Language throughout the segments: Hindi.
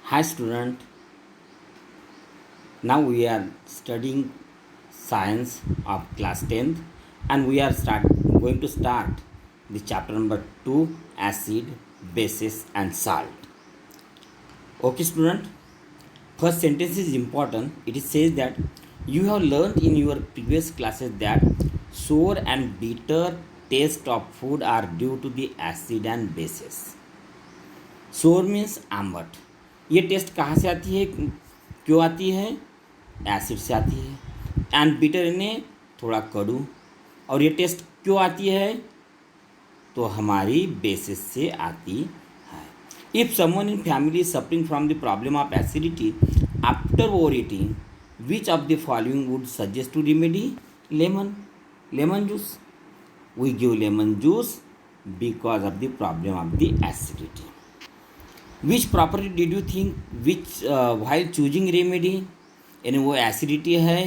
Hi student, now we are studying science of class 10th and we are going to start the chapter number 2 acid, bases and salt. Okay student, first sentence is important. It says that you have learned in your previous classes that sour and bitter taste of food are due to the acid and bases. सोर मीन्स आम्बट। ये टेस्ट कहाँ से आती है, क्यों आती है? एसिड से आती है। एंड बिटर इन्हें थोड़ा कड़ू। और ये टेस्ट क्यों आती है? तो हमारी बेसिस से आती है। If someone in family suffering from the problem of acidity after over eating, which of the following would suggest to remedy? Lemon juice. We give lemon juice because of the problem of the acidity. Which property did you think which while choosing remedy? यानी वो एसिडिटी है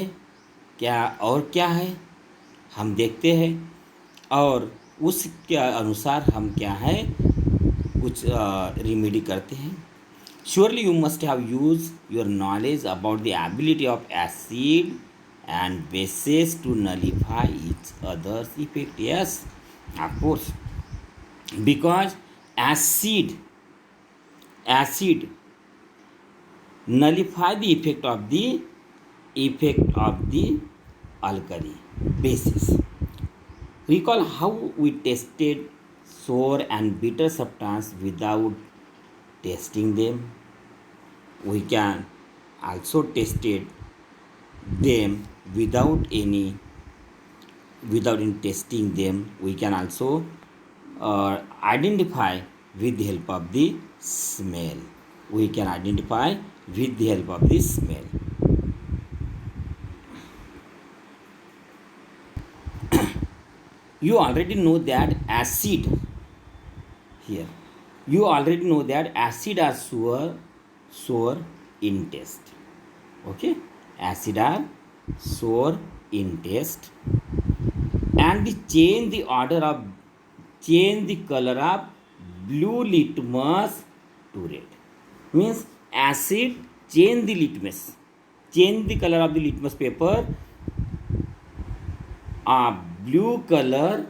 क्या और क्या है, हम देखते हैं और उसके अनुसार हम क्या है कुछ रेमेडी करते हैं। Surely you must have use your knowledge about the ability of acid and bases to nullify each other's effect. Yes of course, because acid nullify the effect of the alkali bases. Recall how we tested sour and bitter substance without tasting them. We can also tested them without any testing them. We can also identify with the help of the smell. We can identify with the help of the smell. You already know that acid here. You already know that acid are sour in taste. Okay, acid are sour in taste, and change the color of blue litmus to red. Means acid change the color of the litmus paper blue color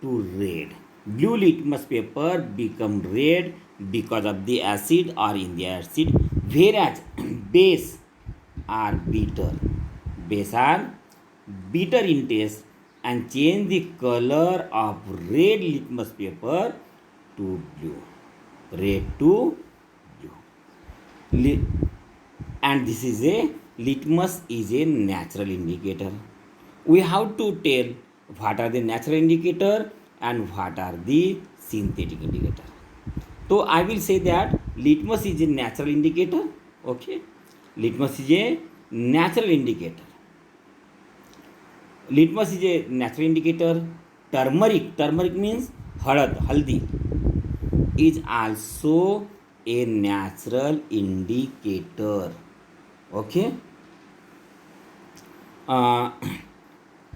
to red. Blue litmus paper become red because of the acid or in the acid, whereas base are bitter in taste and change the color of red litmus paper to blue, red to blue. And this is a litmus is a natural indicator. We have to tell what are the natural indicator and what are the synthetic indicator. So I will say that litmus is a natural indicator. Okay, litmus is a natural indicator. Litmus is a natural indicator. Turmeric means haldi is also a natural indicator. Okay,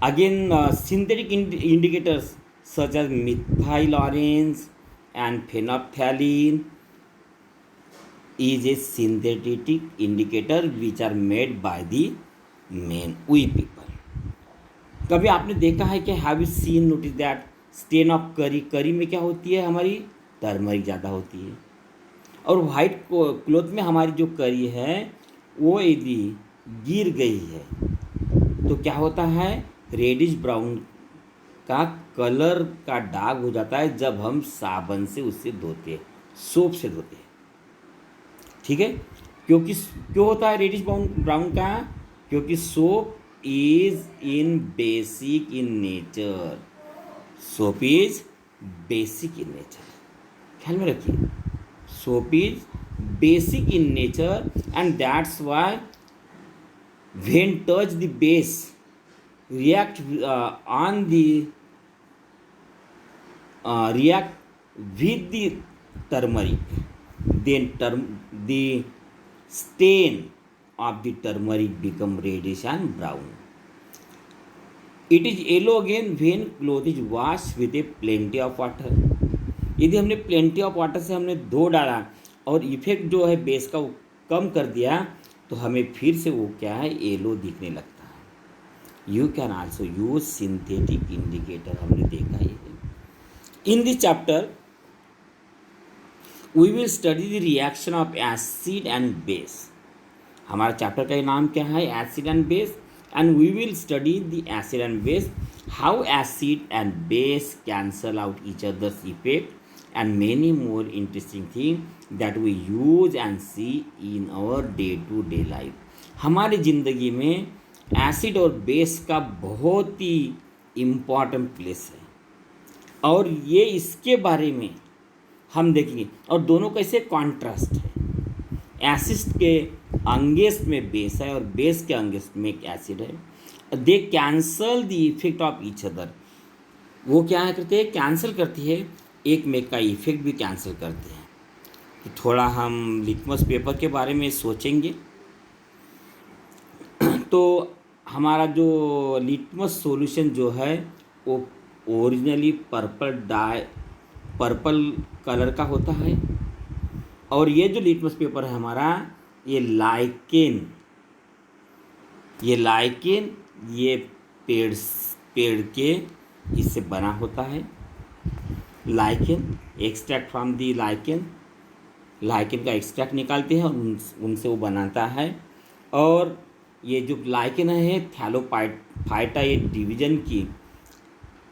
again synthetic indicators such as methyl orange and phenolphthalein is a synthetic indicator which are made by the men, we people. कभी आपने देखा है कि have you seen notice that stain of curry में क्या होती है, हमारी टर्मरिक ज़्यादा होती है, और वाइट क्लोथ में हमारी जो करी है वो यदि गिर गई है तो क्या होता है, रेडिश ब्राउन का कलर का दाग हो जाता है जब हम साबुन से उससे धोते हैं, सोप से धोते हैं। ठीक है, क्यों होता है रेडिश ब्राउन का? क्योंकि soap is in basic in nature. Soap is basic in nature. ख्याल में रखिए, soap is basic in nature and that's why when touch the base react react with the turmeric, then the stain of the turmeric become reddish and brown. It is yellow again when cloth is washed with a plenty of water. यदि हमने plenty of water से हमने धो डाला और इफेक्ट जो है बेस का कम कर दिया तो हमें फिर से वो क्या है, येलो दिखने लगता है। You can also use synthetic indicator, हमने देखा ये। In this chapter we will study the reaction of acid and base. हमारा चैप्टर का नाम क्या है, acid and base, and we will study the acid and base, how acid and base cancel out each other's effect, and many more interesting things that we use and see in our day to day life। हमारी ज़िंदगी में एसिड और बेस का बहुत ही इम्पॉर्टेंट प्लेस है और ये इसके बारे में हम देखेंगे। और दोनों कैसे कॉन्ट्रास्ट है, एसिड के अंगेस्ट में बेस है और बेस के अंगेस्ट में एक एसिड है। दे cancel the effect of each other, वो क्या करते हैं, कैंसिल करती है, एक में का इफेक्ट भी कैंसिल करते हैं। तो थोड़ा हम लिटमस पेपर के बारे में सोचेंगे। तो हमारा जो लिटमस सॉल्यूशन जो है वो ओरिजिनली पर्पल कलर का होता है, और ये जो लिटमस पेपर है हमारा, ये लाइकेन ये पेड़ के इससे बना होता है। Lichen, extract from the lichen का एक्सट्रैक्ट निकालते हैं और उनसे वो बनाता है। और ये जो लाइकेन है थैलोफाइटा, ये डिवीजन की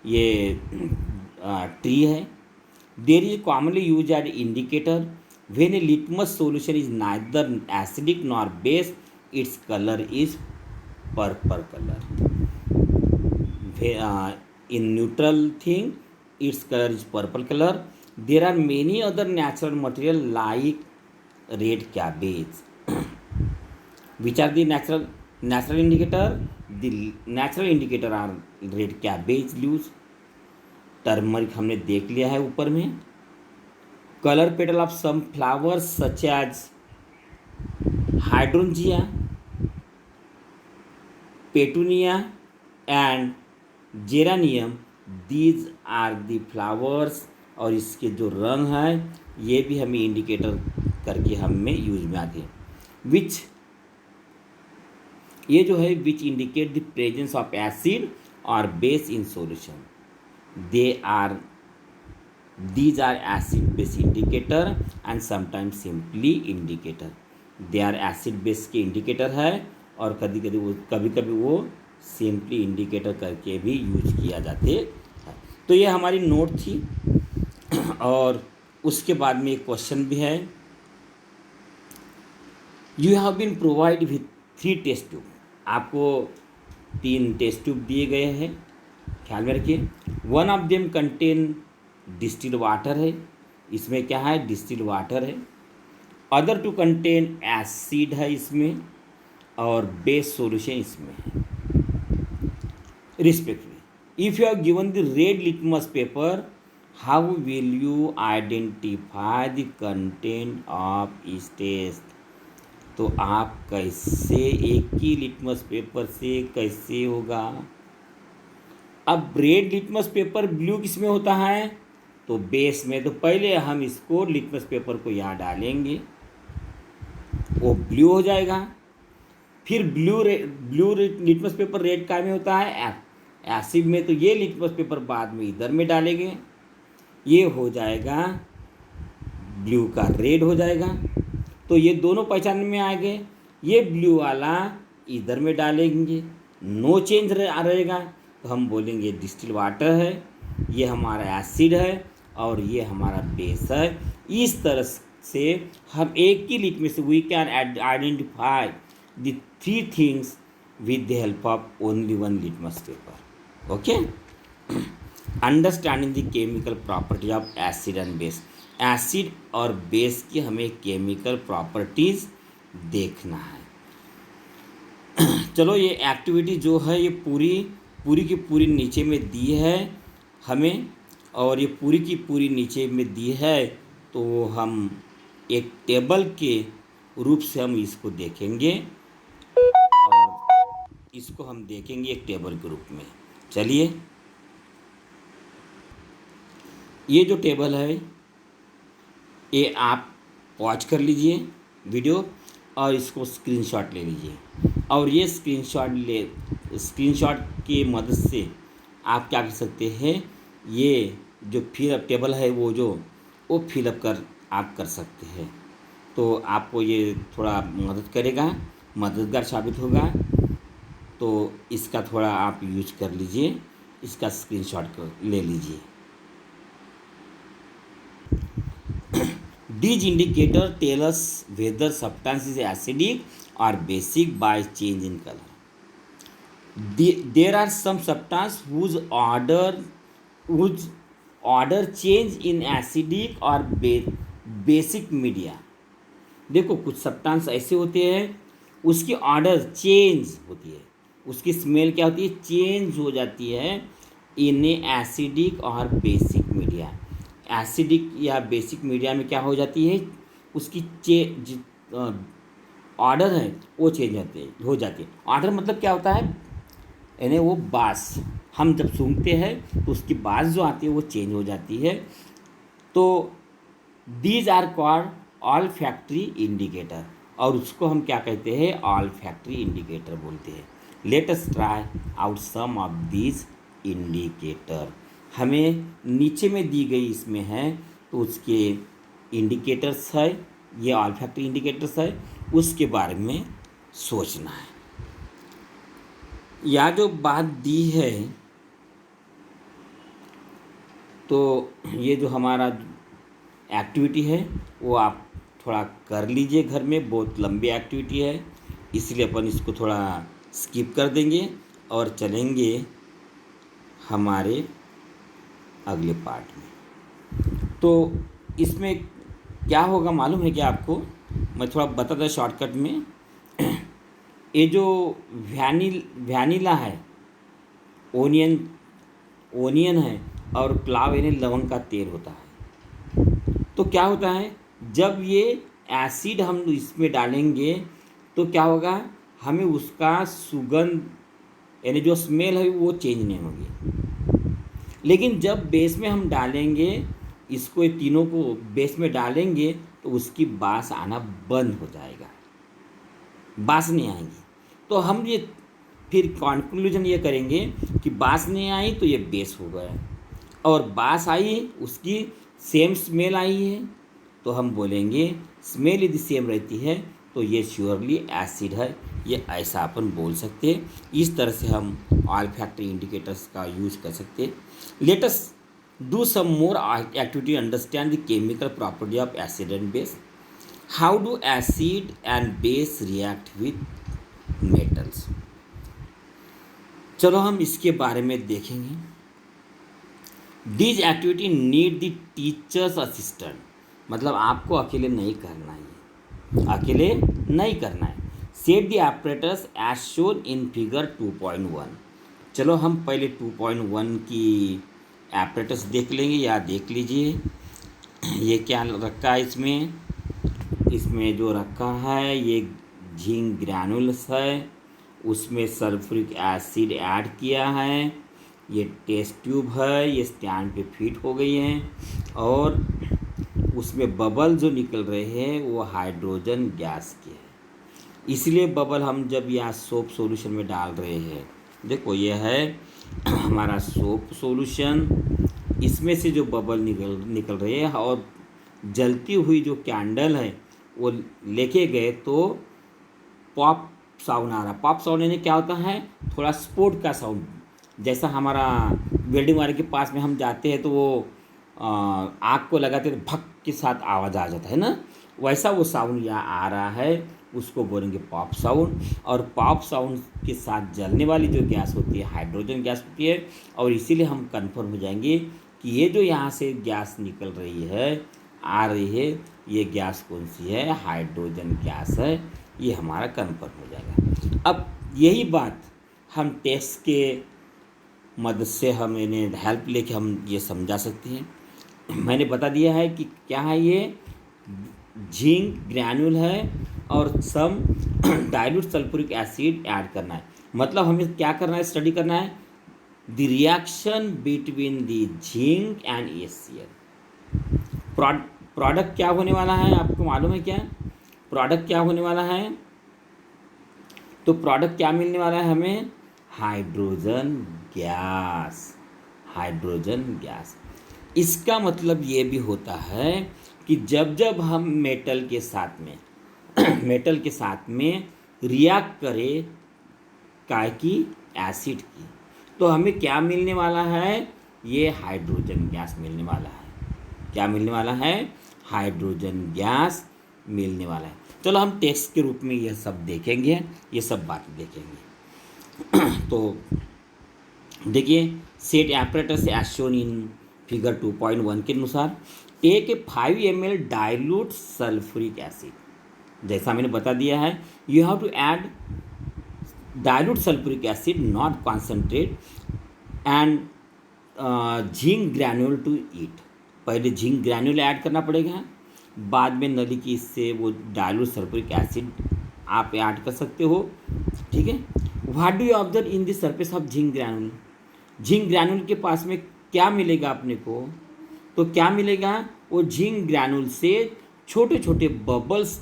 ये ट्री है। There is commonly use as indicator when a litmus solution is neither acidic nor base, its colour is purple colour. In neutral thing, its color is purple color. There are many other natural material like red cabbage. Which are the natural indicator? The natural indicator are red cabbage leaves, turmeric हमने देख लिया है ऊपर में, color petal of some flowers such as hydrangea, petunia and geranium, these are the flowers. और इसके जो रंग है ये भी हमें इंडिकेटर करके हमें यूज में आते हैं। विच, ये जो है which indicate the presence of acid और base in solution, these are acid base indicator and sometimes simply indicator. They are acid base के इंडिकेटर है और कभी कभी वो सिंपली इंडिकेटर करके भी यूज किया जाते हैं। तो ये हमारी नोट थी और उसके बाद में एक क्वेश्चन भी है। You have been provide with 3 test tube, आपको 3 टेस्ट ट्यूब दिए गए हैं, ख्याल में रखिए। One of them contain distilled water है, इसमें क्या है, डिस्टिल्ड वाटर है। अदर टू कंटेन एसिड है इसमें, और बेस सॉल्यूशन इसमें है respectively। If you are given the red litmus paper, how will you identify the content of each test? तो आप कैसे एक ही लिटमस पेपर से कैसे होगा। अब रेड लिटमस पेपर ब्लू किस में होता है, तो बेस में। तो पहले हम इसको लिटमस पेपर को यहाँ डालेंगे, वो ब्लू हो जाएगा। फिर ब्लू लिटमस पेपर रेड का में होता है एसिड में, तो ये लिटमस पेपर बाद में इधर में डालेंगे, ये हो जाएगा ब्लू का रेड हो जाएगा। तो ये दोनों पहचान में आ गए। ये ब्लू वाला इधर में डालेंगे, नो चेंज रहेगा, तो हम बोलेंगे डिस्टिल वाटर है, ये हमारा एसिड है और ये हमारा बेस है। इस तरह से हम एक ही litmus we can identify the 3 things with the help of only one litmus paper. Okay? Understanding the chemical property of acid and base. Acid और बेस की हमें केमिकल प्रॉपर्टीज़ देखना है। चलो, ये एक्टिविटी जो है ये पूरी की पूरी नीचे में दी है हमें, और ये पूरी की पूरी नीचे में दी है, तो हम एक टेबल के रूप से हम इसको देखेंगे और इसको हम देखेंगे एक टेबल के रूप में। चलिए, ये जो टेबल है ये आप वॉच कर लीजिए वीडियो, और इसको स्क्रीनशॉट ले लीजिए। और ये स्क्रीनशॉट की मदद से आप क्या कर सकते हैं, ये जो फिलअप टेबल है वो फिलअप कर आप कर सकते हैं। तो आपको ये थोड़ा मदद करेगा, मददगार साबित होगा। तो इसका थोड़ा आप यूज कर लीजिए, इसका स्क्रीनशॉट ले लीजिए। These indicators tell us whether substance is acidic or basic by change in color. There are some substances whose order change in acidic or basic media. देखो कुछ सब्सटेंस ऐसे होते हैं उसकी ऑर्डर चेंज होती है, उसकी स्मेल क्या होती है, चेंज हो जाती है इन एसिडिक और बेसिक मीडिया। एसिडिक या बेसिक मीडिया में क्या हो जाती है, उसकी ऑर्डर है वो चेंज हो जाती है। ऑर्डर मतलब क्या होता है, यानी वो बास हम जब सूंघते हैं तो उसकी बास जो आती है वो चेंज हो जाती है। तो these are called olfactory indicator, और उसको हम क्या कहते हैं, ऑल फैक्ट्री इंडिकेटर बोलते हैं। Let us try out some of these indicator. हमें नीचे में दी गई इसमें है तो उसके इंडिकेटर्स है, ये ऑल फैक्ट्री इंडिकेटर्स है, उसके बारे में सोचना है। या जो बात दी है तो ये जो हमारा एक्टिविटी है वो आप थोड़ा कर लीजिए घर में, बहुत लंबी एक्टिविटी है इसलिए अपन इसको थोड़ा स्किप कर देंगे और चलेंगे हमारे अगले पार्ट में। तो इसमें क्या होगा मालूम है क्या आपको, मैं थोड़ा बताता शॉर्टकट में। ये जो वैनिला है, ओनियन है, और क्लाव यानी लवंग का तेल होता है। तो क्या होता है, जब ये एसिड हम इसमें डालेंगे तो क्या होगा, हमें उसका सुगंध यानी जो स्मेल है वो चेंज नहीं होगी। लेकिन जब बेस में हम डालेंगे इसको, ये तीनों को बेस में डालेंगे तो उसकी बास आना बंद हो जाएगा, बास नहीं आएगी। तो हम ये फिर कंक्लूजन ये करेंगे कि बास नहीं आई तो ये बेस हो गया, और बास आई उसकी सेम स्मेल आई है तो हम बोलेंगे स्मेल यदि सेम रहती है तो ये श्योरली एसिड है, ये ऐसा अपन बोल सकते हैं। इस तरह से हम ऑल फैक्ट्री इंडिकेटर्स का यूज कर सकते हैं। Let us do some more activity understand the chemical property of acid and base. How do acid and base react with metals. चलो हम इसके बारे में देखेंगे। This activity need the teacher's assistant, मतलब आपको अकेले नहीं करना है, अकेले नहीं करना है। Set the operators as shown in figure 2.1। चलो हम पहले 2.1 की ऑपरेटर्स देख लेंगे, या देख लीजिए ये क्या रखा है इसमें जो रखा है ये जिंक ग्रैनुल्स है, उसमें सल्फ्यूरिक एसिड ऐड किया है, ये टेस्ट ट्यूब है, ये स्टैंड पे फिट हो गई है, और उसमें बबल जो निकल रहे हैं वो हाइड्रोजन गैस के है। इसलिए बबल हम जब यहाँ सोप सॉल्यूशन में डाल रहे हैं, देखो ये है हमारा सोप सॉल्यूशन, इसमें से जो बबल निकल रहे हैं, और जलती हुई जो कैंडल है वो लेके गए तो पॉप साउंड आ रहा। पॉप साउंड यानी क्या होता है, थोड़ा स्पोर्ट का साउंड, जैसा हमारा वेल्डिंग वाले के पास में हम जाते हैं तो वो आग को लगाते तो भक के साथ आवाज़ आ जाता है ना, वैसा वो साउंड यहाँ आ रहा है, उसको बोलेंगे पॉप साउंड। और पॉप साउंड के साथ जलने वाली जो गैस होती है हाइड्रोजन गैस होती है, और इसीलिए हम कंफर्म हो जाएंगे कि ये जो यहाँ से गैस निकल रही है, आ रही है, ये गैस कौन सी है, हाइड्रोजन गैस है, ये हमारा कंफर्म हो जाएगा। अब यही बात हम टेस्ट के मदद से हम इन्हें हेल्प लेके हम ये समझा सकते हैं। मैंने बता दिया है कि क्या है, ये जिंक ग्रैन्यूल है और सम डाइल्यूट सल्फ्यूरिक एसिड ऐड करना है। मतलब हमें क्या करना है, स्टडी करना है the reaction between the zinc and HCl। Product क्या होने वाला है आपको मालूम है क्या, प्रोडक्ट क्या होने वाला है? तो प्रोडक्ट क्या मिलने वाला है हमें? Hydrogen gas. Hydrogen gas. इसका मतलब ये भी होता है कि जब जब हम मेटल के साथ में मेटल के साथ में रिएक्ट करें काय की? एसिड की, तो हमें क्या मिलने वाला है? ये हाइड्रोजन गैस मिलने वाला है। क्या मिलने वाला है? हाइड्रोजन गैस मिलने वाला है। चलो हम टेक्स्ट के रूप में ये सब देखेंगे, ये सब बातें देखेंगे। तो देखिए, set apparatus as shown in figure 2.1 के अनुसार take a 5 ml dilute sulphuric acid. जैसा मैंने बता दिया है, you have to add dilute sulphuric acid not concentrate and zinc granule to it. पहले जिंक ग्रैन्यूल ऐड करना पड़ेगा, बाद में नली की इससे वो डाइल्यूट सल्फ्यूरिक एसिड आप ऐड कर सकते हो। ठीक है। What do you observe in the surface of zinc granule? Zinc granule के पास में क्या मिलेगा अपने को? तो क्या मिलेगा? वो जिंक ग्रैन्यूल से छोटे छोटे बबल्स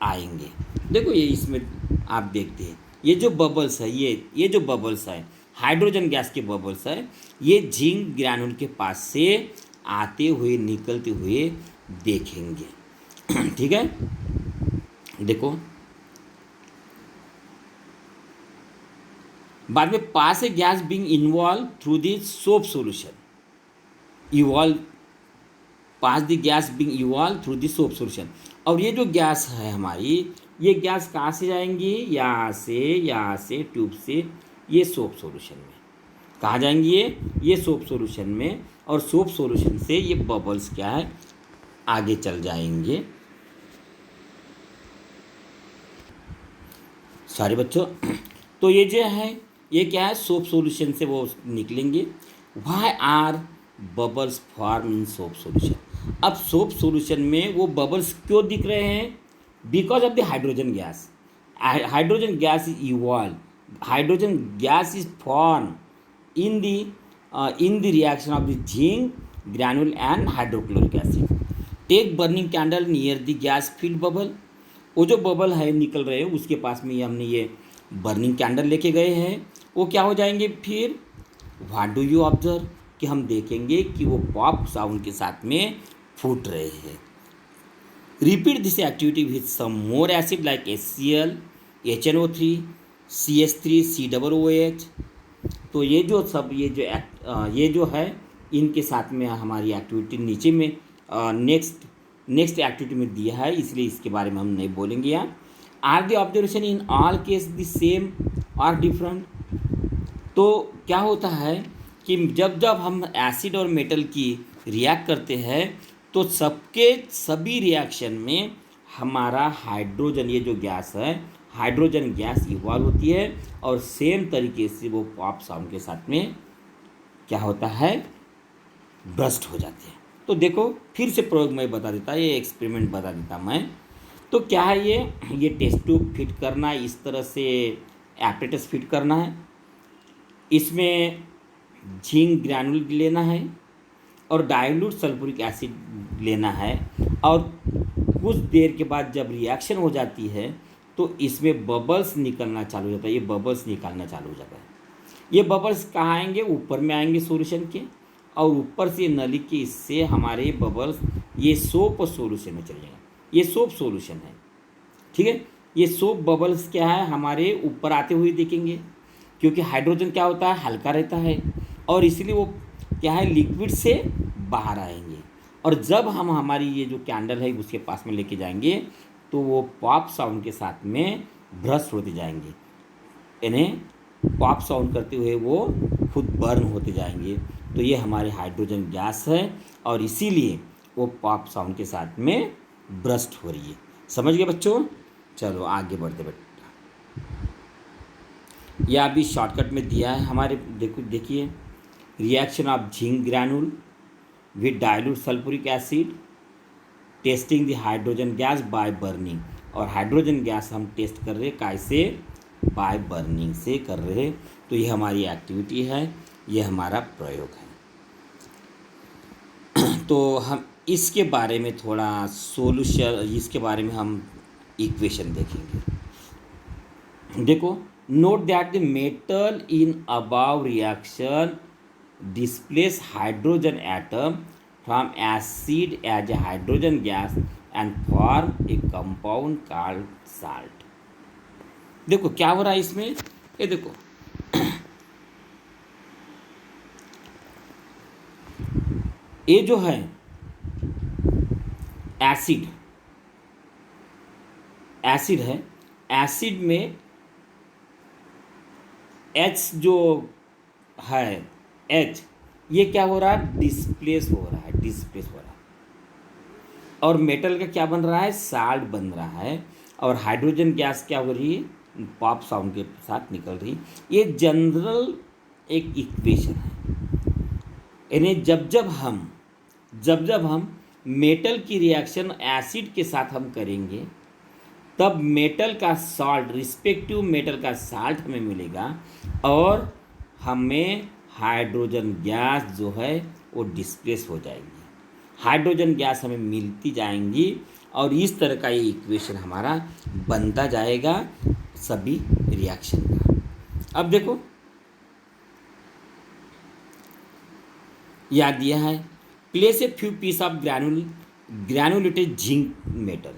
आएंगे। देखो ये इसमें आप देखते हैं, ये जो बबल्स है, ये जो बबल्स है हाइड्रोजन गैस के बबल्स है, ये जिंक ग्रैन्यूल के पास से आते हुए निकलते हुए देखेंगे। ठीक है। देखो बाद में pass a gas being involve through the soap solution, evolve pass the gas being evolve through the soap solution. और ये जो गैस है हमारी, ये गैस कहाँ से जाएंगी? यहाँ से ट्यूब से ये सोप सॉल्यूशन में। कहाँ जाएंगी ये सोप सॉल्यूशन में, और सोप सॉल्यूशन से ये बबल्स क्या है? आगे चल जाएंगे। सारे बच्चों, तो ये जो है ये क्या है? सोप सॉल्यूशन से वो निकलेंगे। Why are bubbles form in soap solution? अब सोप सॉल्यूशन में वो बबल्स क्यों दिख रहे हैं? Because of the hydrogen gas. Hydrogen gas is evolve, hydrogen gas is form in the reaction of the zinc granule and hydrochloric acid. Take burning candle near the gas filled bubble. वो जो बबल है निकल रहे हैं उसके पास में हमने ये बर्निंग कैंडल लेके गए हैं, वो क्या हो जाएंगे फिर? What do you observe? कि हम देखेंगे कि वो पॉप साउंड के साथ में फूट रहे हैं। Repeat this activity with some more acid like HCl, HNO3, CH3, COOH। तो ये जो सब ये जो है इनके साथ में हमारी एक्टिविटी नीचे में नेक्स्ट एक्टिविटी में दिया है, इसलिए इसके बारे में हम नहीं बोलेंगे यहाँ। Are the observation in all case the same और डिफरेंट? तो क्या होता है कि जब जब हम एसिड और मेटल की रिएक्ट करते हैं तो सभी रिएक्शन में हमारा हाइड्रोजन, ये जो गैस है हाइड्रोजन गैस इवॉल्व होती है, और सेम तरीके से वो पॉप साउंड के साथ में क्या होता है? बर्स्ट हो जाते हैं। तो देखो फिर से प्रयोग मैं बता देता, ये एक्सपेरिमेंट बता देता मैं। तो क्या है ये टेस्ट ट्यूब फिट करना है, इस तरह से एपरेटस फिट करना है। इसमें जिंक ग्रैन्यूल लेना है और डाइल्यूट सल्फ्यूरिक एसिड लेना है, और कुछ देर के बाद जब रिएक्शन हो जाती है तो इसमें बबल्स निकलना चालू हो जाता है। ये बबल्स निकालना चालू हो जाता है। ये बबल्स कहाँ आएंगे? ऊपर में आएंगे सॉल्यूशन के, और ऊपर से नली के इससे हमारे बबल्स ये सोप सॉल्यूशन में चले जाएंगे। ये सोप सॉल्यूशन है। ठीक है। ये सोप बबल्स क्या है? हमारे ऊपर आते हुए देखेंगे, क्योंकि हाइड्रोजन क्या होता है? हल्का रहता है, और इसलिए वो क्या है? लिक्विड से बाहर आएंगे। और जब हम हमारी ये जो कैंडल है उसके पास में लेके जाएंगे तो वो पॉप साउंड के साथ में ब्रस्ट होते जाएंगे, इन्हें पॉप साउंड करते हुए वो खुद बर्न होते जाएंगे। तो ये हमारे हाइड्रोजन गैस है, और इसीलिए वो पॉप साउंड के साथ में ब्रस्ट हो रही है। समझ गए बच्चों? चलो आगे बढ़ते बेटा। यह अभी शॉर्टकट में दिया है हमारे, देखिए reaction of zinc granule with dilute sulphuric acid, testing the hydrogen gas by burning. और हाइड्रोजन गैस हम टेस्ट कर रहे कैसे? बाय बर्निंग से कर रहे। तो ये हमारी एक्टिविटी है, ये हमारा प्रयोग है। तो हम इसके बारे में थोड़ा इसके बारे में हम इक्वेशन देखेंगे। देखो, note that the metal in above reaction displace hydrogen atom from acid as a hydrogen gas and form a compound called salt। देखो क्या हो रहा है इसमें, ये देखो ये जो है एसिड एसिड है, एसिड में H जो है H, ये क्या हो रहा है, डिस्प्लेस हो रहा है। और मेटल का क्या बन रहा है, साल्ट बन रहा है। और हाइड्रोजन गैस क्या हो रही है, पॉप साउंड के साथ निकल रही है। ये जनरल एक इक्वेशन है। यानी जब जब हम मेटल की रिएक्शन एसिड के साथ हम करेंगे, तब मेटल का सॉल्ट, रिस्पेक्टिव मेटल का साल्ट हमें मिलेगा और हमें हाइड्रोजन गैस जो है वो डिस्प्लेस हो जाएगी, हाइड्रोजन गैस हमें मिलती जाएंगी और इस तरह का ये इक्वेशन हमारा बनता जाएगा सभी रिएक्शन का। अब देखो याद दिया है, place a few piece of granulated zinc metal,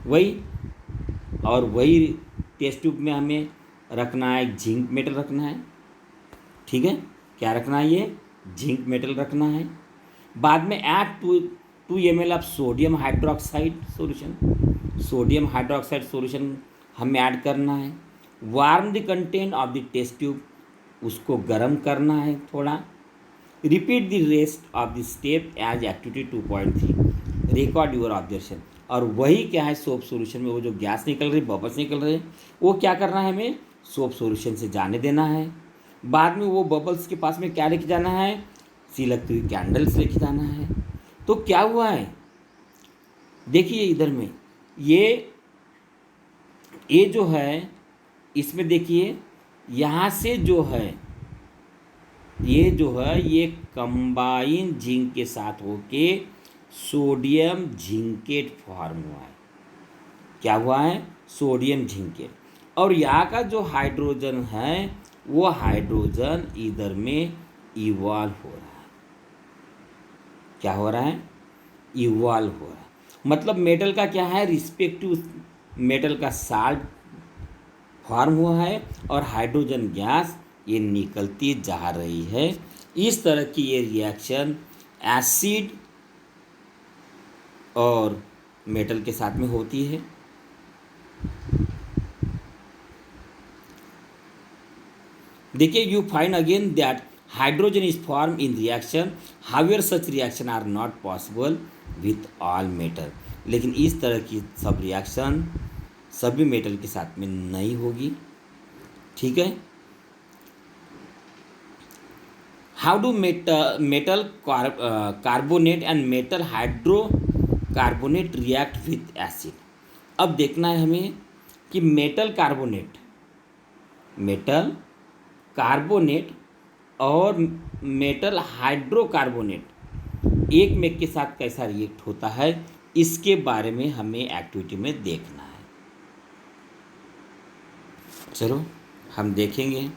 वही टेस्ट ट्यूब में हमें रखना है, जिंक मेटल रखना है। ठीक है, क्या रखना है, ये जिंक मेटल रखना है। बाद में add 2 ml of sodium hydroxide solution हमें ऐड करना है। Warm the content of the test tube, उसको गर्म करना है थोड़ा। Repeat the rest of the step as activity 2.3, record your observation. और वही क्या है, सोप सॉल्यूशन में वो जो गैस निकल रही, बबल्स निकल रहे, वो क्या करना है, हमें सोप सॉल्यूशन से जाने देना है। बाद में वो बबल्स के पास में क्या लेके जाना है, सिलकती हुई कैंडल्स लेके जाना है। तो क्या हुआ है, देखिए इधर में ये जो है, इसमें देखिए यहाँ से जो है ये कंबाइन जिंक के साथ होके सोडियम जिंकेट फॉर्म हुआ है। क्या हुआ है, सोडियम जिंकेट। और यहाँ का जो हाइड्रोजन है वो हाइड्रोजन इधर में इवॉल्व हो रहा है। क्या हो रहा है, इवॉल्व हो रहा है। मतलब मेटल का क्या है, रिस्पेक्टिव मेटल का साल्ट फॉर्म हुआ है और हाइड्रोजन गैस ये निकलती जा रही है। इस तरह की ये रिएक्शन एसिड और मेटल के साथ में होती है। देखिए, you find again that hydrogen is form in reaction, however such reaction are not possible with all metal. लेकिन इस तरह की सब रिएक्शन सभी मेटल के साथ में नहीं होगी। ठीक है, how do metal carbonate and metal hydrocarbonate react with acid. अब देखना है हमें कि मेटल कार्बोनेट और मेटल हाइड्रोकार्बोनेट एक में के साथ कैसा रिएक्ट होता है, इसके बारे में हमें एक्टिविटी में देखना है। चलो हम देखेंगे।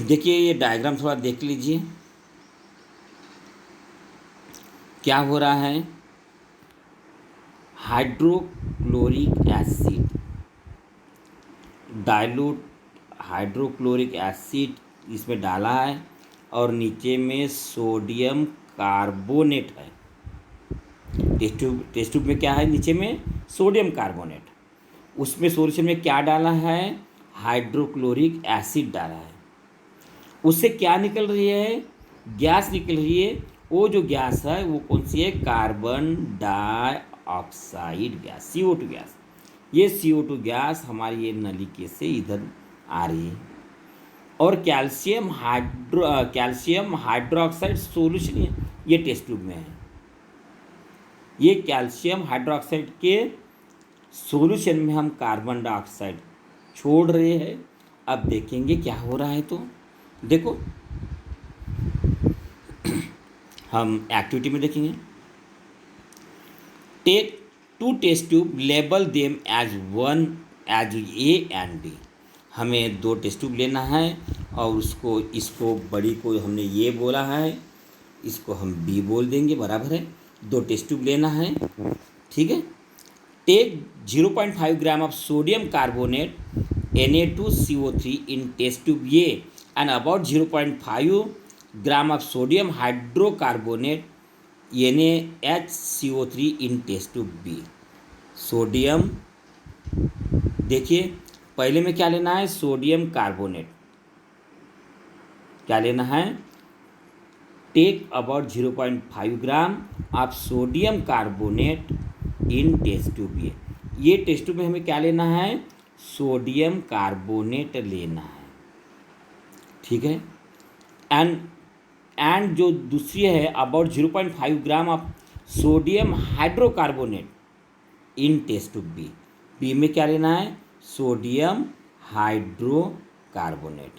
देखिए ये डायग्राम थोड़ा देख लीजिए, क्या हो रहा है, hydrochloric acid, dilute hydrochloric acid इसमें डाला है और नीचे में सोडियम कार्बोनेट है। टेस्ट ट्यूब में क्या है, नीचे में सोडियम कार्बोनेट, उसमें सॉल्यूशन में क्या डाला है, हाइड्रोक्लोरिक एसिड डाला है। उससे क्या निकल रही है, गैस निकल रही है। वो जो गैस है वो कौन सी है, carbon dioxide gas, CO2 gas. ये CO2 गैस हमारी ये नलिके से इधर आ रही है। और कैल्शियम हाइड्रोक्साइड सॉल्यूशन ये टेस्ट ट्यूब में है। ये कैल्शियम हाइड्रोक्साइड के सॉल्यूशन में हम कार्बन डाइऑक्साइड छोड़ रहे हैं। अब देखेंगे क्या हो रहा है। तो देखो हम एक्टिविटी में देखेंगे। Take two test tube, label them as one as A and B. हमें दो टेस्ट ट्यूब लेना है और उसको, इसको बड़ी को हमने ये बोला है, इसको हम बी बोल देंगे, बराबर है। दो टेस्ट ट्यूब लेना है, ठीक है। Take 0.5 gram of sodium carbonate Na2CO3 in test tube A and about 0.5 gram of sodium hydrocarbonate NaHCO3 in test tube B। Sodium, देखिए पहले में क्या लेना है, सोडियम कार्बोनेट क्या लेना है, take about 0.5 gram of sodium carbonate in test tube A. ये टेस्ट ट्यूब में हमें क्या लेना है, सोडियम कार्बोनेट लेना है, ठीक है। एंड जो दूसरी है about 0.5 gram of sodium hydrocarbonate in test tube B. B में क्या लेना है, सोडियम हाइड्रोकार्बोनेट।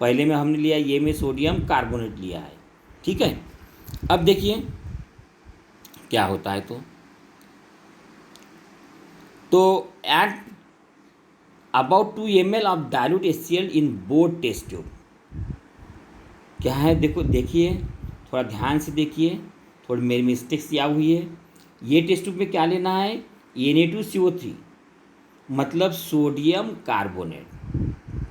पहले में हमने लिया, ये में सोडियम कार्बोनेट लिया है, ठीक है। अब देखिए क्या होता है, तो at about 2 ml of dilute HCl in both test tube. क्या है, देखिए थोड़ा ध्यान से देखिए, थोड़ी मेरी मिस्टेक्स यहाँ हुई है। ये टेस्ट ट्यूब में क्या लेना है, Na2CO3 मतलब सोडियम कार्बोनेट,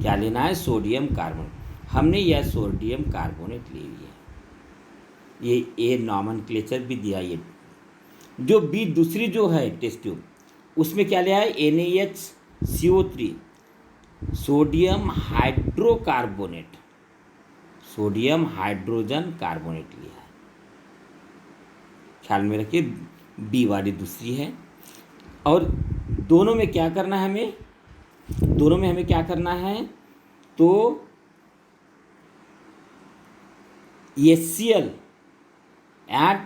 क्या लेना है, सोडियम कार्बोनेट। हमने यह सोडियम कार्बोनेट ले लिया, ये ए नॉमेनक्लेचर भी दिया। ये जो बी दूसरी जो है टेस्ट ट्यूब, उसमें क्या लिया है, NaHCO3 sodium hydrocarbonate, sodium hydrogen carbonate लिया है, ख्याल में रखिए। बी वाली दूसरी है। और दोनों में क्या करना है हमें, दोनों में हमें क्या करना है, तो HCl eight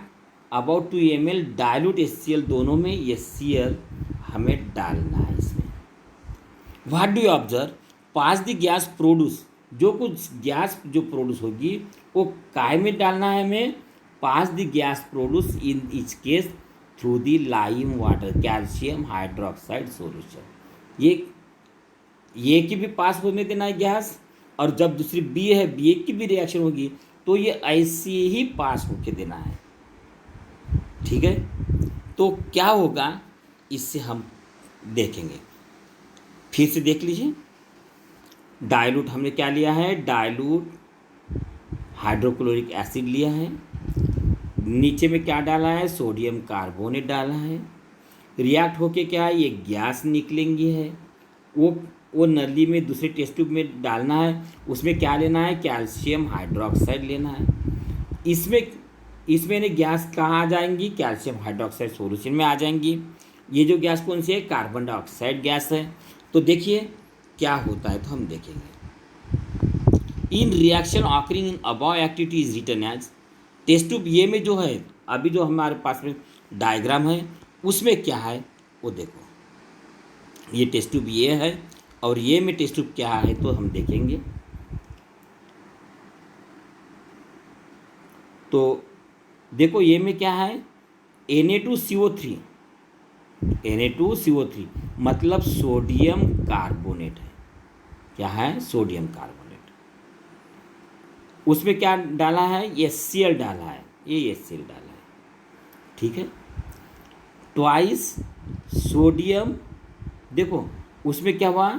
about 2 ml dilute HCl, दोनों में HCl हमें डालना है इसमें। What do you observe, pass the gas produce, जो कुछ गैस जो प्रोड्यूस होगी वो काय में डालना है हमें, pass the gas produce in each case through the lime water calcium hydroxide solution. ये की भी पास होने देना है गैस, और जब दूसरी बी है, बी की भी रिएक्शन होगी तो ये ऐसे ही पास होके देना है, ठीक है। तो क्या होगा इससे हम देखेंगे, फिर से देख लीजिए। डाइल्यूट हमने क्या लिया है, डाइल्यूट हाइड्रोक्लोरिक एसिड लिया है, नीचे में क्या डाला है, सोडियम कार्बोनेट डाला है। रिएक्ट होके क्या है, ये गैस निकलेंगी है, वो नली में दूसरे टेस्ट ट्यूब में डालना है। उसमें क्या लेना है, कैल्शियम हाइड्रोक्साइड लेना है। इसमें गैस कहाँ आ जाएंगी, कैल्शियम हाइड्रोक्साइड सॉल्यूशन में आ जाएंगी। ये जो गैस कौन सी है, कार्बन डाइऑक्साइड गैस है। तो देखिए क्या होता है, तो हम देखेंगे। In reaction occurring in above activity is written as, test tube ये में जो है, अभी जो हमारे पास में डायग्राम है उसमें क्या है वो देखो। ये टेस्ट ट्यूब ये है और ये में टेस्ट ट्यूब क्या है तो हम देखेंगे। तो देखो ये में क्या है, Na2CO3, Na2CO3 मतलब सोडियम कार्बोनेट है। क्या है, सोडियम कार्बोनेट। उसमें क्या डाला है, HCl डाला है, ये HCl डाला है, ठीक है। ट्वाइस सोडियम, देखो उसमें क्या हुआ,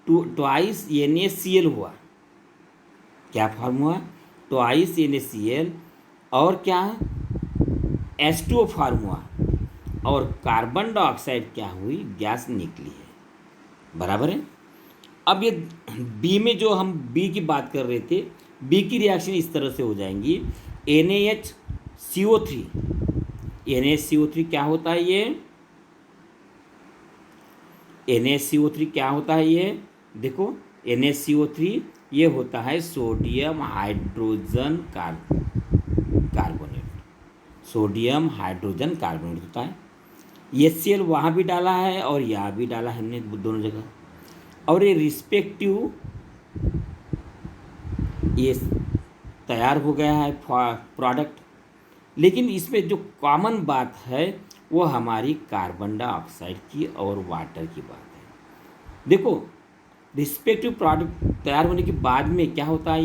ट्वाइस NaCl हुआ, क्या फॉर्म हुआ, ट्वाइस NaCl, और क्या H2O फॉर्म हुआ, और कार्बन डाइऑक्साइड क्या हुई, गैस निकली है, बराबर है। अब ये बी में जो हम बी की बात कर रहे थे, बी की रिएक्शन इस तरह से हो जाएंगी। NaCO3 क्या होता है, ये NaCO3 क्या होता है, ये देखो NaCO3 ये होता है sodium hydrogen carbonate, sodium hydrogen carbonate होता है। HCl वहाँ भी डाला है और यहाँ भी डाला है हमने, दोनों जगह। और ये रिस्पेक्टिव ये तैयार हो गया है प्रोडक्ट। लेकिन इसमें जो कॉमन बात है वो हमारी कार्बन डाइऑक्साइड की और वाटर की बात है। देखो, रिस्पेक्टिव प्रोडक्ट तैयार होने के बाद में क्या होता है,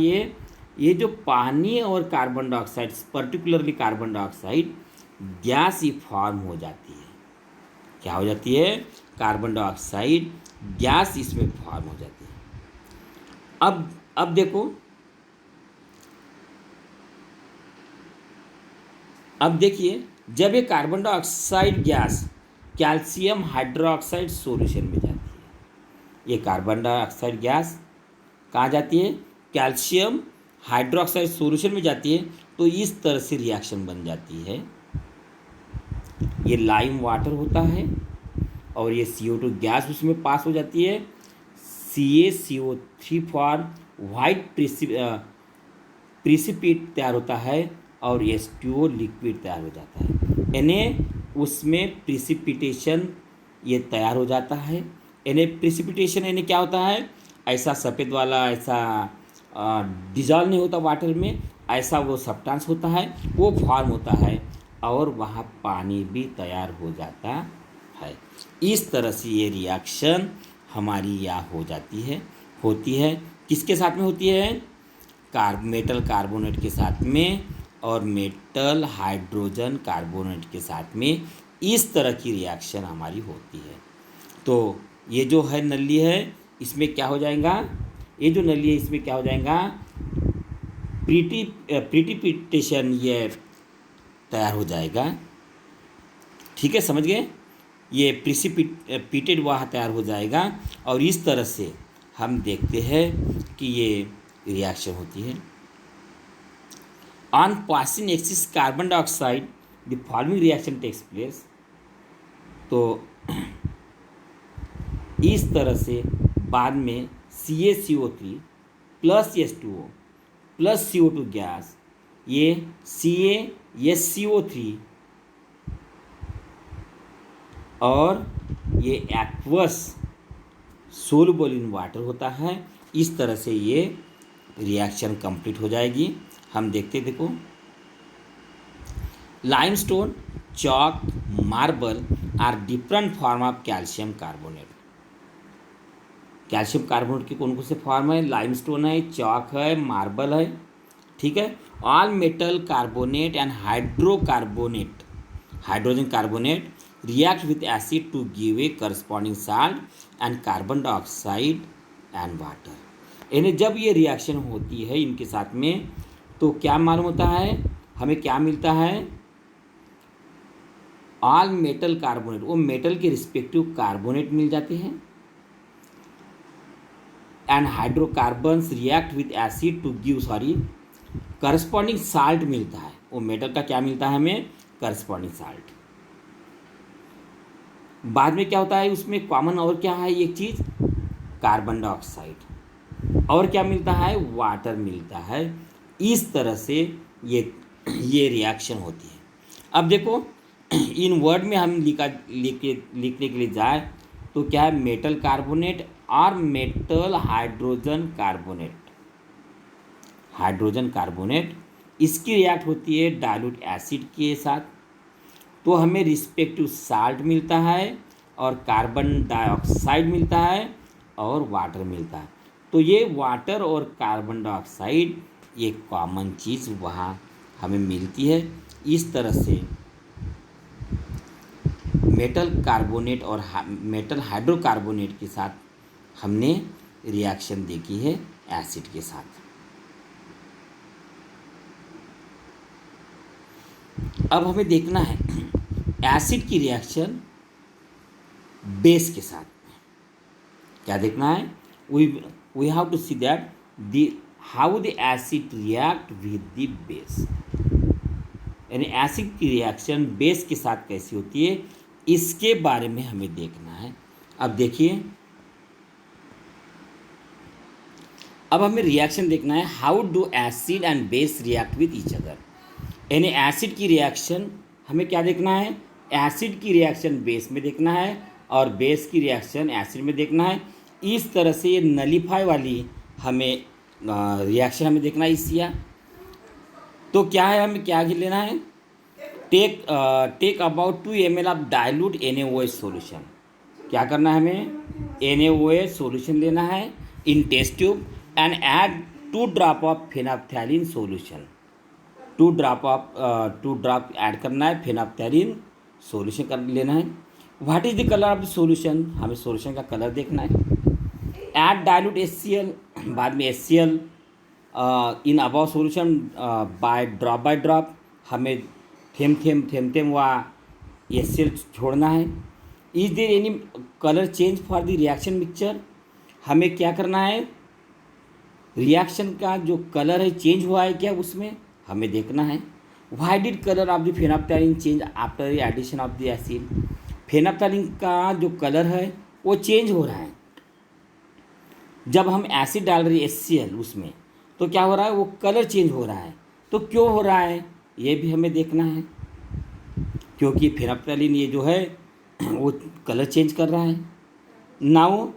ये जो पानी और carbon dioxide, particularly carbon dioxide gas ही फॉर्म हो जाती है। क्या हो जाती है? कार्बन डाइऑक्साइड गैस इसमें फॉर्म हो जाती है। अब देखो, अब देखिए, जब ये carbon dioxide gas calcium hydroxide solution में जाती है, ये कार्बन डाइऑक्साइड गैस कहाँ जाती है? कैल्शियम हाइड्रोक्साइड सॉल्यूशन में जाती है। तो इस तरह से रिएक्शन बन जाती है। ये लाइम वाटर होता है और ये CO2 गैस उसमें पास हो जाती है। CaCO3 फॉर वाइट प्रिसिपिट तैयार होता है और H2O लिक्विड तैयार हो जाता है। उसमें प्रिसिपिटेशन ये तैयार हो जाता है। प्रिसिपिटेशन क्या होता है? ऐसा सफ़ेद वाला ऐसा डिजॉल्व नहीं होता वाटर में, ऐसा वो सब्सटेंस होता है, वो फॉर्म होता है और वहाँ पानी भी तैयार हो जाता है। इस तरह से ये रिएक्शन हमारी यहाँ होती है। किसके साथ में होती है? मेटल कार्बोनेट के साथ में और मेटल हाइड्रोजन कार्बोनेट के साथ में। इस तरह की रिएक्शन हमारी होती है। तो ये जो है नली है, इसमें क्या हो जाएगा? ये जो नली है इसमें क्या हो जाएगा? प्रिसिपिटेशन ये तैयार हो जाएगा। ठीक है, समझ गए? ये प्रिसिपिटेड वहाँ तैयार हो जाएगा और इस तरह से हम देखते हैं कि ये रिएक्शन होती है। On passing excess carbon dioxide the following reaction takes place. तो इस तरह से बाद में CaCO3 plus H2O plus CO2 gas, ये CaSCO3 और ये एक्वस सोलुबल इन वाटर होता है। इस तरह से ये रिएक्शन कंप्लीट हो जाएगी। हम देखते, देखो, limestone, chalk, marble are different form of calcium carbonate. Calcium carbonate के कौन कौन से फॉर्म है? लाइमस्टोन है, चॉक है, मार्बल है। ठीक है। All metal carbonate and hydrocarbonate, hydrogen carbonate react with acid to give a corresponding salt and carbon dioxide and water। यानी जब ये रिएक्शन होती है इनके साथ में तो क्या मालूम होता है? हमें क्या मिलता है? ऑल मेटल कार्बोनेट, वो मेटल के रिस्पेक्टिव कार्बोनेट मिल जाते हैं and hydrocarbons react with acid to give corresponding salt मिलता है। वो मेटल का क्या मिलता है हमें? Corresponding salt. बाद में क्या होता है? उसमें कॉमन और क्या है? एक चीज़ कार्बन डाइऑक्साइड और क्या मिलता है? वाटर मिलता है। इस तरह से ये रिएक्शन होती है। अब देखो, इन वर्ड में हम लिखने के लिए जाए तो क्या है? मेटल कार्बोनेट और metal hydrogen carbonate. Hydrogen carbonate इसकी रिएक्ट होती है डाइल्यूट एसिड के साथ, तो हमें रिस्पेक्टिव साल्ट मिलता है और कार्बन डाइऑक्साइड मिलता है और वाटर मिलता है। तो ये वाटर और कार्बन डाइऑक्साइड ये कॉमन चीज़ वहाँ हमें मिलती है। इस तरह से मेटल कार्बोनेट और मेटल हाइड्रोकार्बोनेट के साथ हमने रिएक्शन देखी है एसिड के साथ। अब हमें देखना है एसिड की रिएक्शन बेस के साथ। क्या देखना है? We have to see that how the acid react with the base. यानी एसिड की रिएक्शन बेस के साथ कैसी होती है, इसके बारे में हमें देखना है। अब देखिए, अब हमें रिएक्शन देखना है how do acid and base react with each other. यानी एसिड की रिएक्शन हमें क्या देखना है? एसिड की रिएक्शन बेस में देखना है और बेस की रिएक्शन एसिड में देखना है। इस तरह से ये नलीफाई वाली हमें रिएक्शन हमें देखना है। इसलिए तो क्या है, हमें क्या लेना है? Take about 2 ml of dilute NaOH solution. क्या करना है हमें? NaOH सॉल्यूशन लेना है in test tube and add 2 drop of phenolphthalein solution. 2 drop add करना है फेनोल्फथालीन सॉल्यूशन कर लेना है। What is the colour of the solution? हमें सॉल्यूशन का कलर देखना है। ऐड डाइल्यूट HCl, बाद में HCl in above solution by drop हमें थेम वहाँ HCl छोड़ना है। Is there any colour change for the reaction mixture? हमें क्या करना है? रिएक्शन का जो कलर है चेंज हुआ है क्या उसमें हमें देखना है। Why did colour of the phenolphthalein change after the addition of the acid? Phenolphthalein का जो कलर है वो चेंज हो रहा है जब हम एसिड डाल रहे हैं HCl उसमें, तो क्या हो रहा है? वो कलर चेंज हो रहा है। तो क्यों हो रहा है ये भी हमें देखना है, क्योंकि फेनोल्फथालीन ये जो है वो कलर चेंज कर रहा है। Now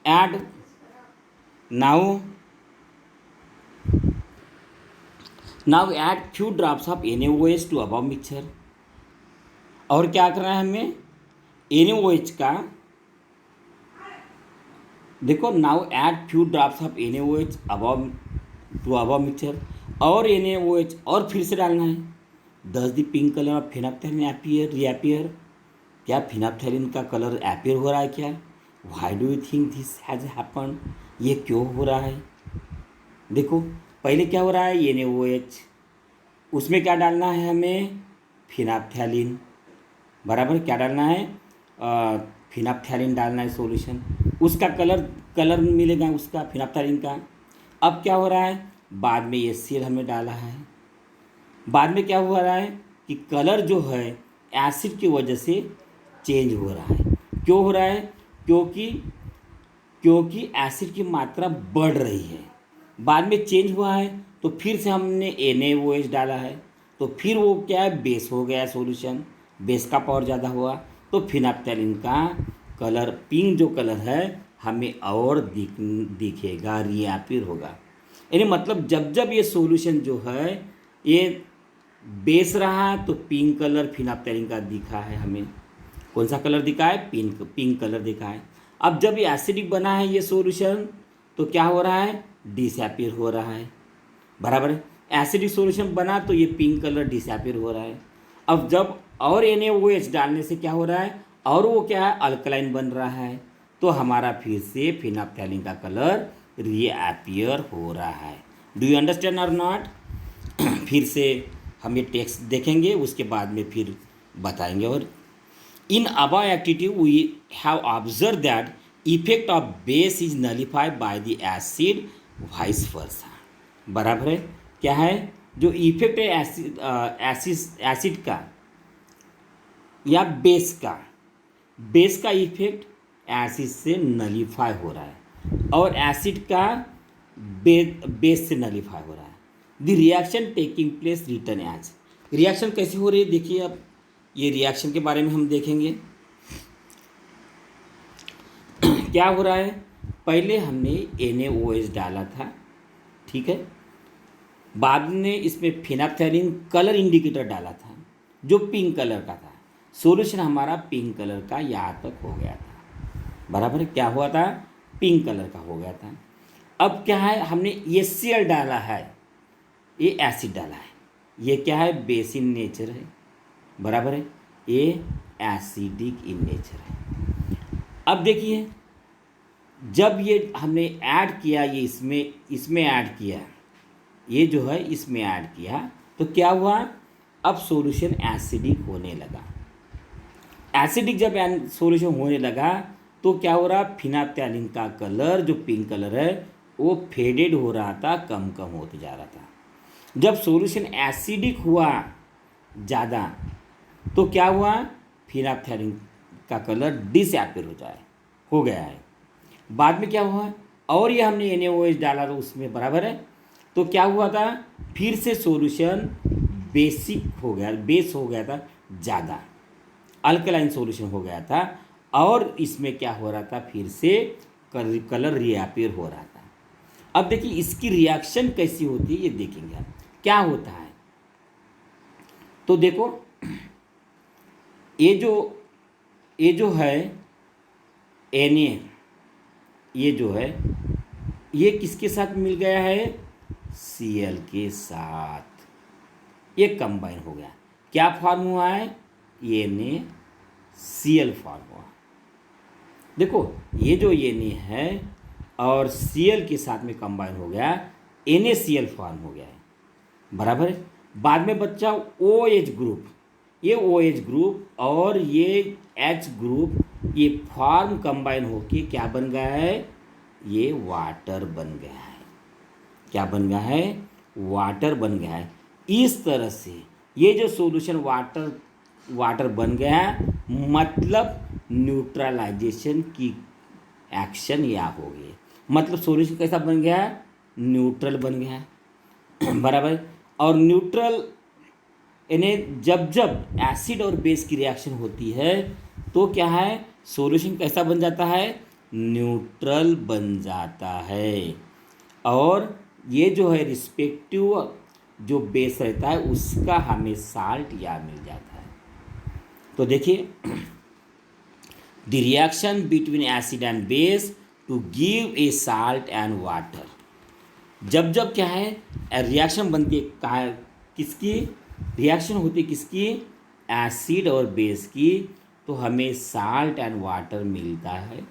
add few drops of NaOH to above mixture. और क्या करना है हमें? NaOH का देखो, now add few drops of NaOH above to above mixture, और NaOH और फिर से डालना है। Does the pink colour of phenolphthalein reappear? क्या फेनोल्फथालीन का कलर अपीयर हो रहा है क्या? Why do you think this has happen? ये क्यों हो रहा है? देखो, पहले क्या हो रहा है? NaOH, उसमें क्या डालना है हमें? फेनोल्फथालीन, बराबर क्या डालना है? फेनोल्फथालीन डालना है सॉल्यूशन। उसका कलर मिलेगा उसका फेनोल्फथालीन का। अब क्या हो रहा है? बाद में HCl हमें डाला है। बाद में क्या हो रहा है कि कलर जो है एसिड की वजह से चेंज हो रहा है। क्यों हो रहा है? क्योंकि एसिड की मात्रा बढ़ रही है। बाद में चेंज हुआ है तो फिर से हमने NaOH डाला है, तो फिर वो क्या है? बेस हो गया सॉल्यूशन, बेस का पावर ज़्यादा हुआ, तो फेनोल्फथालीन का कलर पिंक जो कलर है हमें और दिखेगा, रीअपीयर होगा। यानी मतलब जब ये सॉल्यूशन जो है ये बेस रहा है तो पिंक कलर फेनोल्फथालीन का दिखा है हमें। कौन सा कलर दिखा है? पिंक कलर दिखा है। अब जब ये एसिडिक बना है ये सॉल्यूशन, तो क्या हो रहा है? डिसअपीयर हो रहा है, बराबर है। एसिडिक सॉल्यूशन बना तो ये पिंक कलर डिसअपीयर हो रहा है। अब जब और NaOH डालने से क्या हो रहा है? और वो क्या है? अल्कलाइन बन रहा है, तो हमारा फिर से फेनोल्फथालीन का कलर रीअपीयर हो रहा है। डू यू अंडरस्टैंड और नॉट? फिर से हम ये टेक्स्ट देखेंगे, उसके बाद में फिर बताएंगे। और in above activity we have observe that effect of base is nullified by the acid vice versa. बराबर है। क्या है जो इफेक्ट है एसिड का या बेस का इफेक्ट एसिड से नलीफाई हो रहा है और एसिड का बेस से नलीफाई हो रहा है। The reaction taking place return as. Reaction कैसे हो रही है देखिए। अब ये रिएक्शन के बारे में हम देखेंगे। क्या हो रहा है? पहले हमने NaOH डाला था, ठीक है। बाद में इसमें फेनोल्फथालीन कलर इंडिकेटर डाला था जो पिंक कलर का था। सॉल्यूशन हमारा पिंक कलर का यहाँ तक हो गया था, बराबर है। क्या हुआ था? पिंक कलर का हो गया था। अब क्या है? हमने HCl डाला है, ये एसिड डाला है, ये क्या है? बेस इन नेचर है, बराबर है। ये एसिडिक इन नेचर है। अब देखिए, जब ये हमने ऐड किया, ये इसमें ऐड किया, ये जो है इसमें ऐड किया, तो क्या हुआ? अब सॉल्यूशन एसिडिक होने लगा। एसिडिक जब सॉल्यूशन होने लगा तो क्या हो रहा? फेनोल्फथालीन का कलर जो पिंक कलर है वो फेडेड हो रहा था, कम होते जा रहा था। जब सॉल्यूशन एसिडिक हुआ ज़्यादा तो क्या हुआ? फेनोल्फथालीन का कलर डिसअपीयर हो गया है। बाद में क्या हुआ? और ये हमने NaOH डाला तो उसमें, बराबर है। तो क्या हुआ था? फिर से सॉल्यूशन बेस हो गया था ज़्यादा, अल्कलाइन सॉल्यूशन हो गया था, और इसमें क्या हो रहा था? फिर से कलर रीअपीयर हो रहा था। अब देखिए इसकी रिएक्शन कैसी होती है ये देखेंगे हम। क्या होता है? तो देखो ये जो है Na, ये जो है ये किसके साथ मिल गया है, Cl के साथ, ये कंबाइन हो गया, क्या फॉर्म हुआ है, NaCl फॉर्म हुआ। देखो ये जो Na है और Cl के साथ में कंबाइन हो गया, NaCl फॉर्म हो गया है, बराबर है। बाद में बच्चा OH ग्रुप, ये OH ग्रुप और ये H ग्रुप ये फॉर्म कंबाइन होके क्या बन गया है, ये वाटर बन गया है, क्या बन गया है, वाटर बन गया है। इस तरह से ये जो सॉल्यूशन वाटर बन गया है, मतलब न्यूट्रलाइजेशन की एक्शन या हो गई, मतलब सॉल्यूशन कैसा बन गया है, न्यूट्रल बन गया है, बराबर। और न्यूट्रल इन्हें जब जब एसिड और बेस की रिएक्शन होती है तो क्या है, सॉल्यूशन कैसा बन जाता है, न्यूट्रल बन जाता है। और ये जो है रिस्पेक्टिव जो बेस रहता है उसका हमें साल्ट या मिल जाता है। तो देखिए the reaction between acid and base to give a salt and water, जब जब क्या है रिएक्शन बनती है, कहाँ किसकी रिएक्शन होती है, किसकी, एसिड और बेस की, तो हमें साल्ट एंड वाटर मिलता है,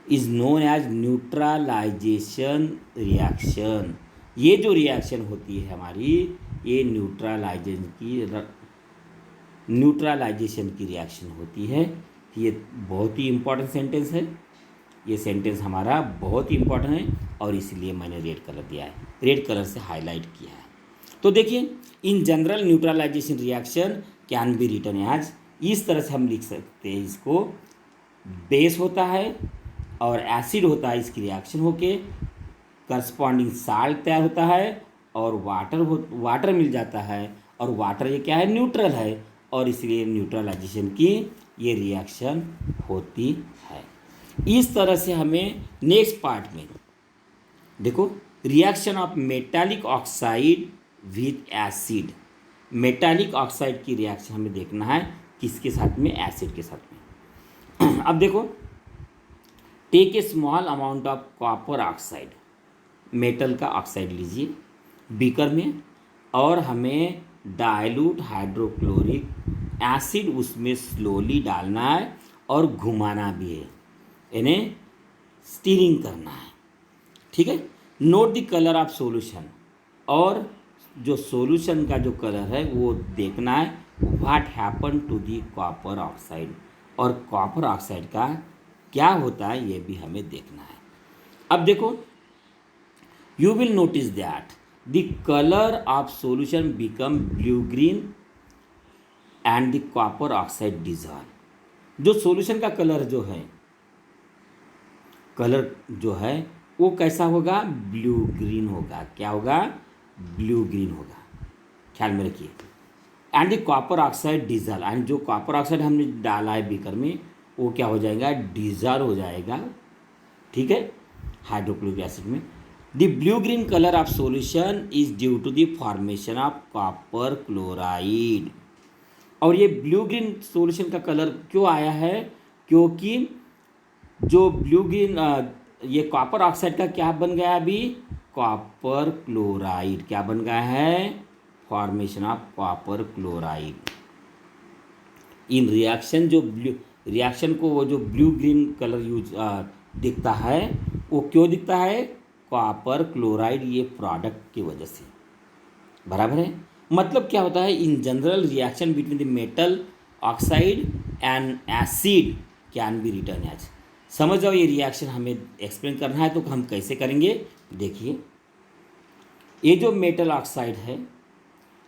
is known as neutralisation reaction. ये जो रिएक्शन होती है हमारी, ये न्यूट्रलाइजेशन की रिएक्शन होती है। ये बहुत ही इम्पोर्टेंट सेंटेंस है, ये सेंटेंस हमारा बहुत ही इम्पोर्टेंट है और इसलिए मैंने रेड कलर दिया है, रेड कलर से हाईलाइट किया है। तो देखिए in general neutralisation reaction can be written as, इस तरह से हम लिख सकते हैं इसको, बेस होता है और एसिड होता है, इसकी रिएक्शन होके करस्पॉन्डिंग साल्ट तैयार होता है और वाटर मिल जाता है, और वाटर ये क्या है, न्यूट्रल है, और इसलिए न्यूट्रलाइजेशन की ये रिएक्शन होती है। इस तरह से हमें नेक्स्ट पार्ट में देखो reaction of metallic oxide with acid, metallic oxide की रिएक्शन हमें देखना है किसके साथ में, एसिड के साथ में। अब देखो take a small amount of copper oxide, metal का ऑक्साइड लीजिए बीकर में, और हमें डाइल्यूट हाइड्रोक्लोरिक एसिड उसमें स्लोली डालना है और घुमाना भी है, इन्हें स्टीरिंग करना है, ठीक है। Note the colour of solution, और जो सॉल्यूशन का जो कलर है वो देखना है, what happen to the copper oxide, और कॉपर ऑक्साइड का क्या होता है ये भी हमें देखना है। अब देखो you will notice that the color of solution become blue green and the copper oxide dissolve, जो सॉल्यूशन का कलर जो है, कलर जो है वो कैसा होगा, ब्लू ग्रीन होगा, क्या होगा, ब्लू ग्रीन होगा, ख्याल में रखिए। And the copper oxide dissolve, and जो कॉपर ऑक्साइड हमने डाला है बीकर में वो क्या हो जाएगा, डिजॉल्व हो जाएगा, ठीक है, हाइड्रोक्लोरिक एसिड में। The blue green color of solution is due to the formation of copper chloride, और ये ब्लू ग्रीन सॉल्यूशन का कलर क्यों आया है, क्योंकि जो ब्लू ग्रीन ये कॉपर ऑक्साइड का क्या बन गया, अभी कॉपर क्लोराइड क्या बन गया है, formation of copper chloride. In reaction जो ब्लू रिएक्शन को वो जो ब्लू ग्रीन कलर यूज दिखता है, वो क्यों दिखता है, कॉपर क्लोराइड ये प्रोडक्ट की वजह से, बराबर है। मतलब क्या होता है, in general reaction between the metal oxide and acid can be written as, समझ जाओ ये रिएक्शन हमें एक्सप्लेन करना है तो हम कैसे करेंगे। देखिए ये जो मेटल ऑक्साइड है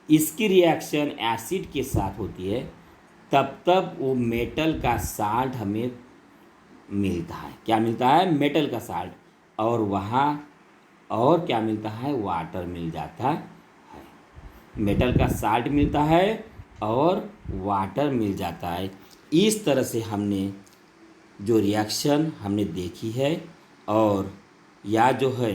इसकी रिएक्शन एसिड के साथ होती है, तब वो मेटल का साल्ट हमें मिलता है, क्या मिलता है, मेटल का साल्ट, और वहाँ और क्या मिलता है, वाटर मिल जाता है, मेटल का साल्ट मिलता है और वाटर मिल जाता है। इस तरह से हमने जो रिएक्शन हमने देखी है, और या जो है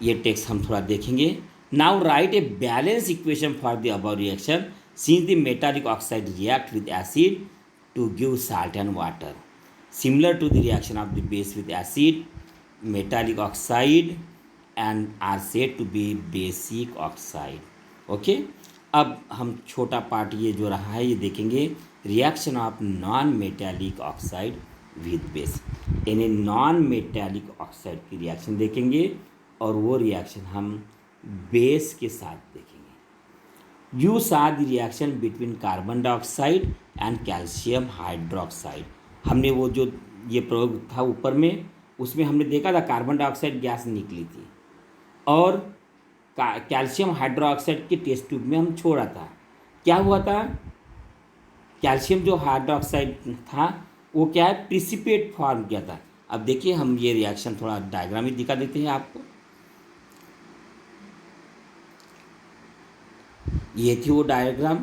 ये टेक्स्ट हम थोड़ा देखेंगे। Now write a balance equation for the above reaction since the metallic oxide react with acid to give salt and water similar to the reaction of the base with acid metallic oxide and are said to be basic oxide. Okay, अब हम छोटा पार्ट ये जो रहा है ये देखेंगे, reaction of non metallic oxide with base, यानी नॉन मेटालिक ऑक्साइड की रिएक्शन देखेंगे और वो रिएक्शन हम बेस के साथ देखेंगे। You saw the reaction between carbon dioxide and calcium hydroxide. हमने वो जो ये प्रयोग था ऊपर में, उसमें हमने देखा था कार्बन डाइऑक्साइड गैस निकली थी और कैल्शियम हाइड्रोक्साइड के टेस्ट ट्यूब में हम छोड़ा था। क्या हुआ था, कैल्शियम जो हाइड्रोक्साइड था वो क्या है, प्रिसिपिएट फॉर्म किया था। अब देखिए हम ये रिएक्शन थोड़ा डायग्राम ही दिखा देते हैं आपको। ये थी वो डायग्राम,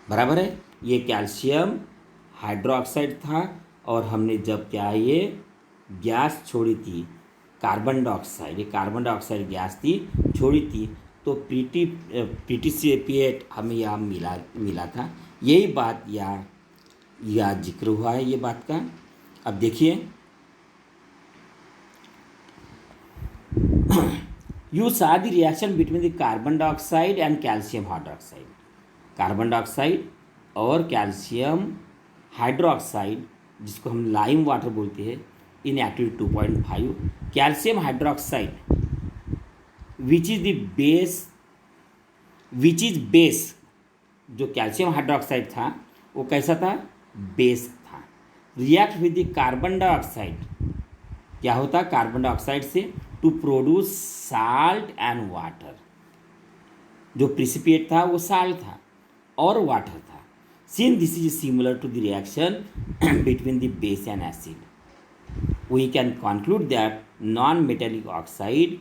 बराबर है। ये कैल्शियम हाइड्रोक्साइड था और हमने जब क्या ये गैस छोड़ी थी कार्बन डाइऑक्साइड, ये कार्बन डाइऑक्साइड गैस थी छोड़ी थी, तो प्रिसिपिएट हमें यहाँ मिला था। यही बात या जिक्र हुआ है ये बात का। अब देखिए you saw the reaction between the carbon dioxide and calcium hydroxide. Carbon dioxide और कैल्शियम हाइड्रोक्साइड, जिसको हम लाइम वाटर बोलते हैं, in activity 2.5 calcium hydroxide which is base, जो कैल्शियम हाइड्रोक्साइड था वो कैसा था, बेस था। React with the carbon dioxide, क्या होता कार्बन डाइऑक्साइड से, to produce salt and water. जो प्रिसिपिएट था वो साल्ट था और वाटर था। Since this is similar to the reaction between the base and acid, we can conclude that non-metallic oxide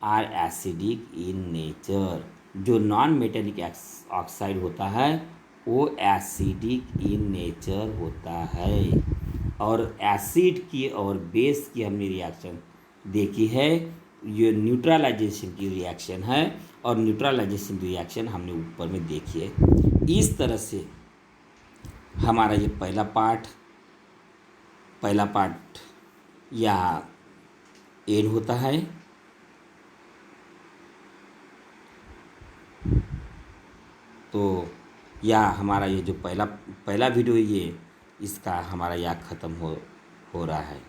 are acidic in nature। जो नॉन मेटेलिक ऑक्साइड होता है वो एसिडिक इन नेचर होता है। और एसिड की और बेस की हमने रिएक्शन देखी है, ये न्यूट्रलाइजेशन की रिएक्शन है और न्यूट्रलाइजेशन की रिएक्शन हमने ऊपर में देखी है। इस तरह से हमारा ये पहला पार्ट या एड होता है। तो या हमारा ये जो पहला वीडियो ये इसका हमारा या ख़त्म हो रहा है।